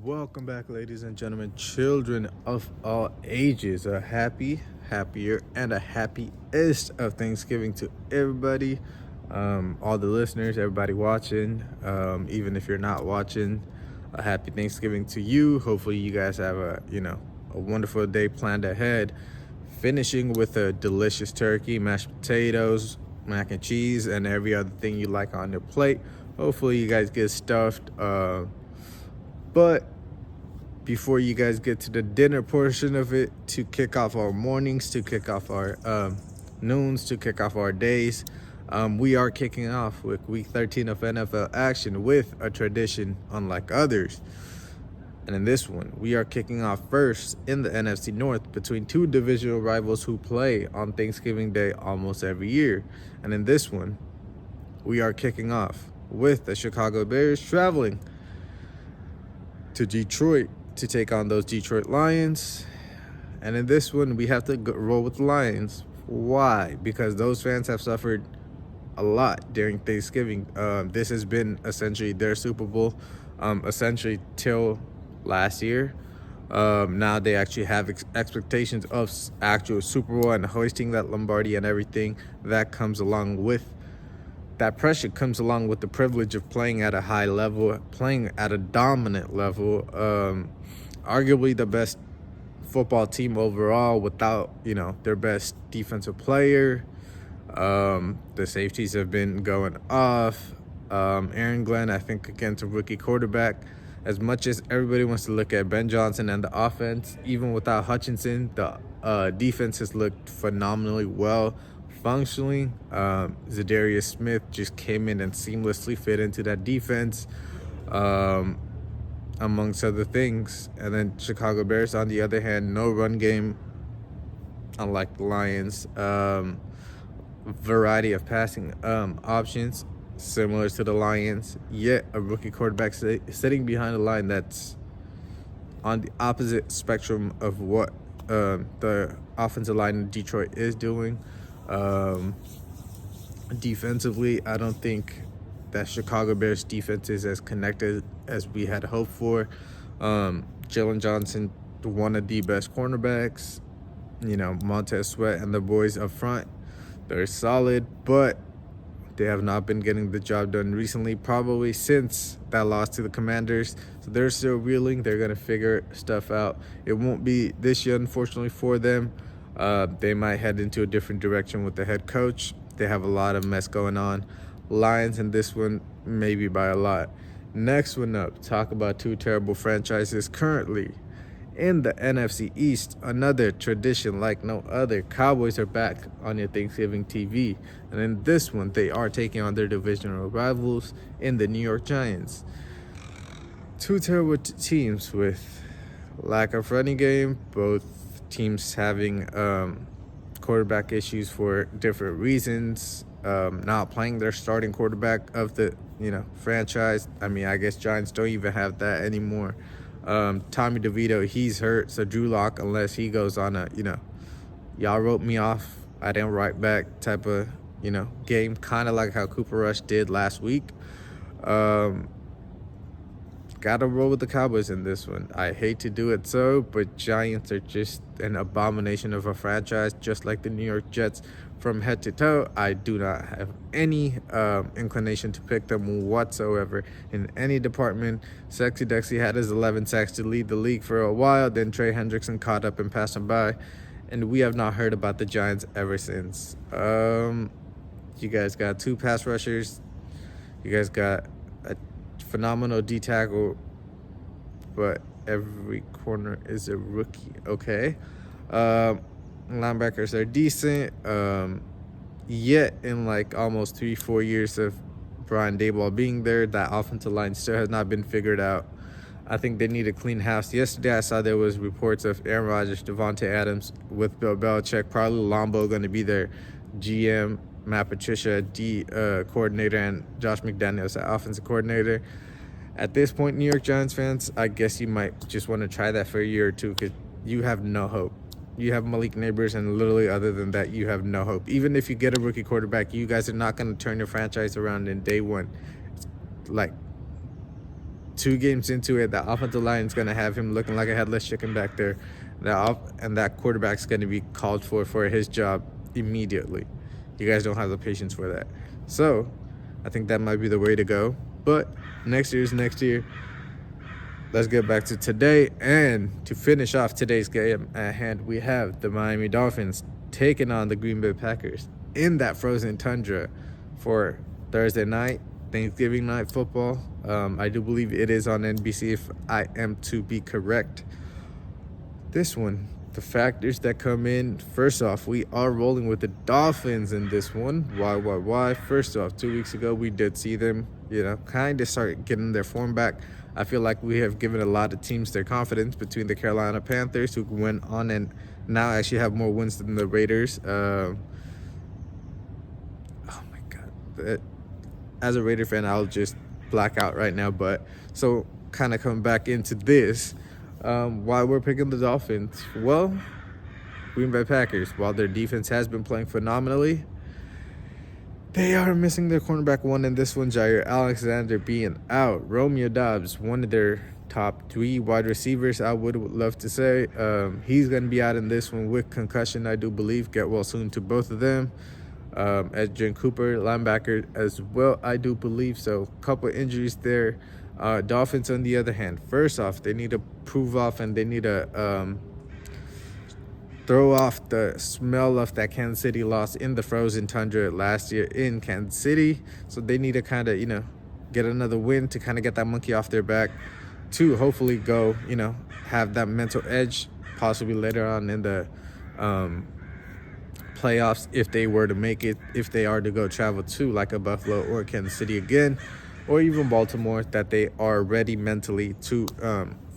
Welcome back, ladies and gentlemen, children of all ages. A happy, happier, and a happiest of Thanksgiving to everybody, all the listeners, everybody watching. Even if you're not watching, a happy Thanksgiving to you. Hopefully, you guys have a wonderful day planned ahead. Finishing with a delicious turkey, mashed potatoes, mac and cheese, and every other thing you like on your plate. Hopefully, you guys get stuffed. But before you guys get to the dinner portion of it, to kick off our mornings, to kick off our noons, to kick off our days, we are kicking off with week 13 of NFL action with a tradition unlike others. And in this one, we are kicking off first in the NFC North between two divisional rivals who play on Thanksgiving Day almost every year. And in this one, we are kicking off with the Chicago Bears traveling to Detroit to take on those Detroit Lions. And in this one, we have to roll with the Lions. Why? Because those fans have suffered a lot during Thanksgiving. This has been essentially their Super Bowl, essentially till last year. Now they actually have expectations of actual Super Bowl and hoisting that Lombardi and everything that comes along with that pressure comes along with the privilege of playing at a high level, playing at a dominant level. Arguably the best football team overall without, their best defensive player. The safeties have been going off. Aaron Glenn, I think, against a rookie quarterback. As much as everybody wants to look at Ben Johnson and the offense, even without Hutchinson, the defense has looked phenomenally well. Functionally, Zadarius Smith just came in and seamlessly fit into that defense, amongst other things. And then Chicago Bears, on the other hand, no run game, unlike the Lions. Variety of passing options, similar to the Lions, yet a rookie quarterback sitting behind a line that's on the opposite spectrum of what the offensive line in Detroit is doing. Defensively, I don't think that Chicago Bears defense is as connected as we had hoped for. Jalen Johnson, one of the best cornerbacks. Montez Sweat and the boys up front, they're solid, but they have not been getting the job done recently, probably since that loss to the Commanders. So they're still reeling. They're going to figure stuff out. It won't be this year, unfortunately, for them. They might head into a different direction with the head coach. They have a lot of mess going on. Lions in this one, maybe by a lot. Next one up, talk about two terrible franchises currently in the NFC East. Another tradition like no other. Cowboys are back on your Thanksgiving TV. And in this one, they are taking on their divisional rivals in the New York Giants. Two terrible teams with lack of running game, both teams having quarterback issues for different reasons, not playing their starting quarterback of the franchise. I guess Giants don't even have that anymore. Tommy DeVito, he's hurt, so Drew Lock, unless he goes on a y'all wrote me off, I didn't write back type of game, kind of like how Cooper Rush did last week. Gotta roll with the Cowboys in this one. I hate to do it but Giants are just an abomination of a franchise, just like the New York Jets from head to toe. I do not have any inclination to pick them whatsoever in any department. Sexy Dexy had his 11 sacks to lead the league for a while. Then Trey Hendrickson caught up and passed him by. And we have not heard about the Giants ever since. You guys got two pass rushers. You guys got a phenomenal D tackle, but every corner is a rookie. Okay. Linebackers are decent. Yet in almost 3-4 years of Brian Daboll being there, that offensive line still has not been figured out. I think they need a clean house. Yesterday I saw there was reports of Aaron Rodgers, Devontae Adams with Bill Belichick, probably Lombo going to be their GM, Matt Patricia, coordinator, and Josh McDaniels, the offensive coordinator. At this point, New York Giants fans, I guess you might just want to try that for a year or two, because you have no hope. You have Malik Neighbors, and literally other than that, you have no hope. Even if you get a rookie quarterback, you guys are not going to turn your franchise around in day one. It's 2 games into it, the offensive line is going to have him looking like a headless chicken back there. And that quarterback's going to be called for his job immediately. You guys don't have the patience for that. So I think that might be the way to go. But next year's next year. Let's get back to today. And to finish off today's game at hand, we have the Miami Dolphins taking on the Green Bay Packers in that frozen tundra for Thursday night, Thanksgiving night football. I do believe it is on NBC, if I am to be correct. This one, the factors that come in, first off, we are rolling with the Dolphins in this one. Why? First off, 2 weeks ago, we did see them, kind of start getting their form back. I feel like we have given a lot of teams their confidence between the Carolina Panthers, who went on and now actually have more wins than the Raiders. Oh my God. As a Raider fan, I'll just black out right now. But so kind of coming back into this, why we're picking the Dolphins? Well, Green Bay Packers, while their defense has been playing phenomenally, they are missing their cornerback one in this one, Jair Alexander being out. Romeo Doubs, one of their top 3 wide receivers, I would love to say. He's going to be out in this one with concussion, I do believe. Get well soon to both of them. Edgerrin Cooper, linebacker as well, I do believe. So a couple of injuries there. Dolphins, on the other hand, first off, they need to prove off and they need to throw off the smell of that Kansas City loss in the frozen tundra last year in Kansas City. So they need to kind of, get another win to kind of get that monkey off their back to hopefully go, have that mental edge possibly later on in the playoffs if they were to make it, if they are to go travel to like a Buffalo or Kansas City again, or even Baltimore, that they are ready mentally to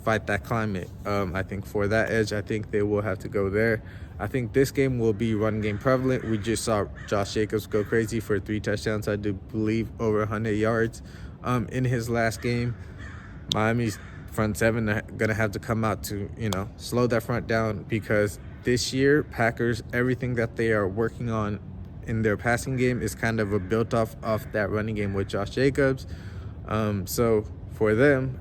fight that climate. I think for that edge, I think they will have to go there. I think this game will be run game prevalent. We just saw Josh Jacobs go crazy for 3 touchdowns, I do believe, over 100 yards in his last game. Miami's front seven are going to have to come out to, slow that front down, because this year, Packers, everything that they are working on in their passing game is kind of a built off that running game with Josh Jacobs. So for them,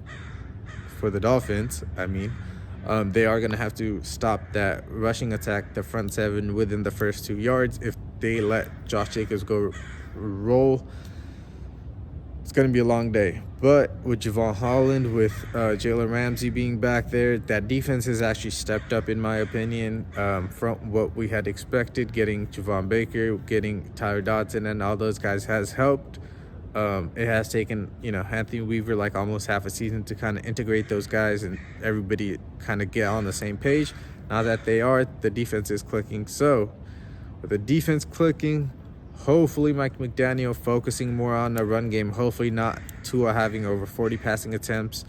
for the Dolphins, they are going to have to stop that rushing attack, the front seven, within the first 2 yards. If they let Josh Jacobs go roll, it's going to be a long day. But with Javon Holland, with Jalen Ramsey being back there, that defense has actually stepped up, in my opinion, from what we had expected. Getting Javon Baker, getting Tyler Dodson, and all those guys has helped. It has taken, Anthony Weaver like almost half a season to kind of integrate those guys and everybody kind of get on the same page. Now that they are, the defense is clicking. So with the defense clicking, hopefully Mike McDaniel focusing more on the run game. Hopefully not Tua having over 40 passing attempts.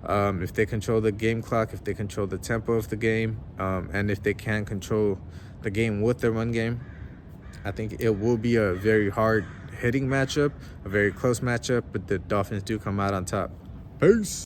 If they control the game clock, if they control the tempo of the game, and if they can control the game with the run game, I think it will be a very hard hitting matchup, a very close matchup, but the Dolphins do come out on top. Peace.